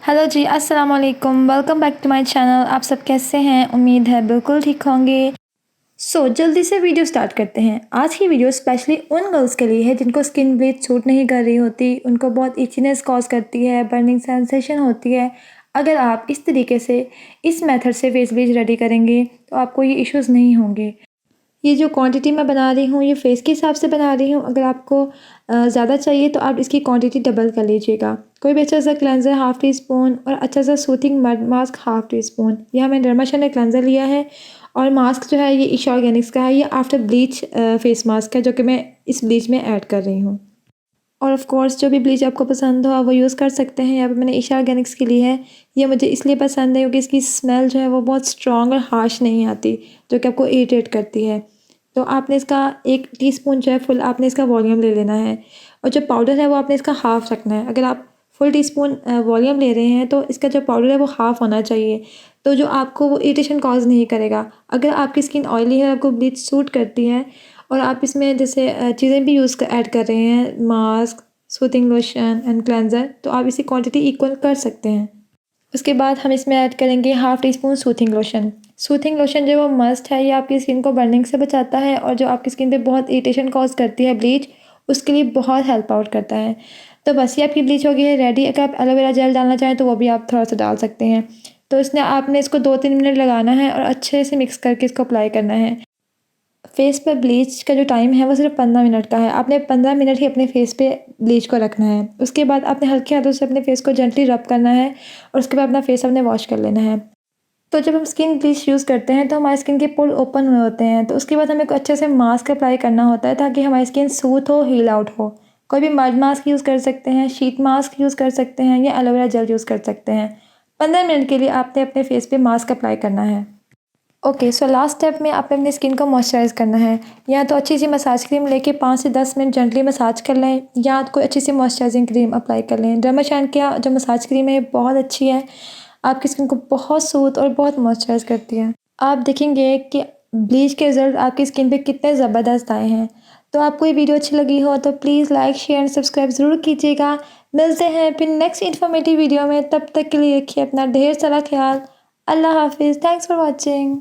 Hello ji, अस्सलाम वालेकुम। Welcome back to my channel. आप सब कैसे हैं? उम्मीद है बिल्कुल ठीक होंगे। जल्दी से वीडियो स्टार्ट करते हैं। आज की वीडियो स्पेशली उन गर्ल्स के लिए है जिनको स्किन ब्लीच सूट नहीं कर रही होती, उनको बहुत इचीनेस कॉज करती है, बर्निंग सेंसेशन होती है। अगर आप इस तरीके से इस मेथड से फेस ब्लीच रेडी करेंगे तो आपको ये इश्यूज़ नहीं होंगे। ये जो क्वांटिटी मैं बना रही हूँ ये फेस के हिसाब से बना रही हूँ। अगर आपको ज़्यादा चाहिए तो आप इसकी क्वांटिटी डबल कर लीजिएगा। कोई भी अच्छा सा क्लेंज़र हाफ़ टी स्पून और अच्छा सा soothing mud mask half tea spoon. यहाँ मैंने डर्माशन ने क्लेंज़र लिया है और मास्क जो है ये ईशा ऑर्गेनिक्स का है। ये आफ्टर ब्लीच फेस मास्क है जो कि मैं इस ब्लीच में ऐड कर रही हूँ। और ऑफ़ कोर्स जो भी ब्लीच आपको पसंद हो आप वो यूज़ कर सकते हैं। यहाँ पे मैंने ईशा ऑर्गेनिक्स की ली है। ये मुझे इसलिए पसंद है क्योंकि इसकी स्मेल जो है वो बहुत स्ट्रॉन्ग और हार्श नहीं आती जो कि आपको इरिटेट करती है। तो आपने इसका 1 टीस्पून जो है फुल आपने इसका वॉल्यूम ले लेना है और जो पाउडर है वो आपने इसका हाफ़ रखना है। अगर आप फुल टीस्पून वॉल्यूम ले रहे हैं तो इसका जो पाउडर है वो हाफ़ होना चाहिए, तो जो आपको वो इरिटेशन कॉज़ नहीं करेगा। अगर आपकी स्किन ऑयली है, आपको ब्लीच सूट करती है और आप इसमें जैसे चीज़ें भी ऐड कर रहे हैं, mask, soothing lotion and cleanser, तो आप इसी क्वांटिटी इक्वल कर सकते हैं। उसके बाद हम इसमें ऐड करेंगे half tea spoon soothing lotion. Soothing lotion जो वो मस्ट है, ये आपकी स्किन को बर्निंग से बचाता है और जो आपकी स्किन पे बहुत इरिटेशन कॉज करती है ब्लीच, उसके लिए बहुत हेल्प आउट करता है। तो बस ये आपकी ब्लीच हो गई है रेडी। अगर आप एलोवेरा जेल डालना चाहें तो वो भी आप थोड़ा सा डाल सकते हैं। तो इसने आपने इसको 2-3 मिनट लगाना है और अच्छे से मिक्स करके इसको अप्लाई करना है। फेस पे ब्लीच का जो टाइम है वो सिर्फ 15 मिनट का है। आपने 15 मिनट ही अपने फेस पे ब्लीच को रखना है। उसके बाद आपने हल्के हाथों से अपने फेस को जेंटली रब करना है और उसके बाद अपना फेस आपने वॉश कर लेना है। तो जब हम स्किन ब्लीच यूज़ करते हैं तो हमारी स्किन के पोर ओपन हुए होते हैं, तो उसके बाद हमें को अच्छे से मास्क अप्लाई करना होता है ताकि हमारी स्किन सूथ हो, हील आउट हो। कोई भी मड मास्क यूज़ कर सकते हैं, शीट मास्क यूज़ कर सकते हैं या एलोवेरा जेल यूज़ कर सकते हैं। 15 मिनट के लिए आपने अपने फेस पे मास्क अप्लाई करना है। ओके, सो लास्ट स्टेप में आपने अपनी स्किन को मॉइस्चराइज़ करना है। या तो अच्छी सी मसाज क्रीम लेके 5 से 10 मिनट जेंटली मसाज कर लें या कोई अच्छी सी मॉइस्चराइजिंग क्रीम अप्लाई कर लें। डर्माशैन की जो मसाज क्रीम है ये बहुत अच्छी है, आपकी स्किन को बहुत सूथ और बहुत मॉइस्चराइज़ करती है। आप देखेंगे कि ब्लीच के रिज़ल्ट आपकी स्किन पे कितने ज़बरदस्त आए हैं। तो आपको ये वीडियो अच्छी लगी हो तो please like, share and subscribe ज़रूर कीजिएगा। मिलते हैं फिर नेक्स्ट इन्फॉर्मेटिव वीडियो में, तब तक के लिए रखिए अपना ढेर सारा ख्याल। अल्लाह हाफ़िज़। Thanks for watching.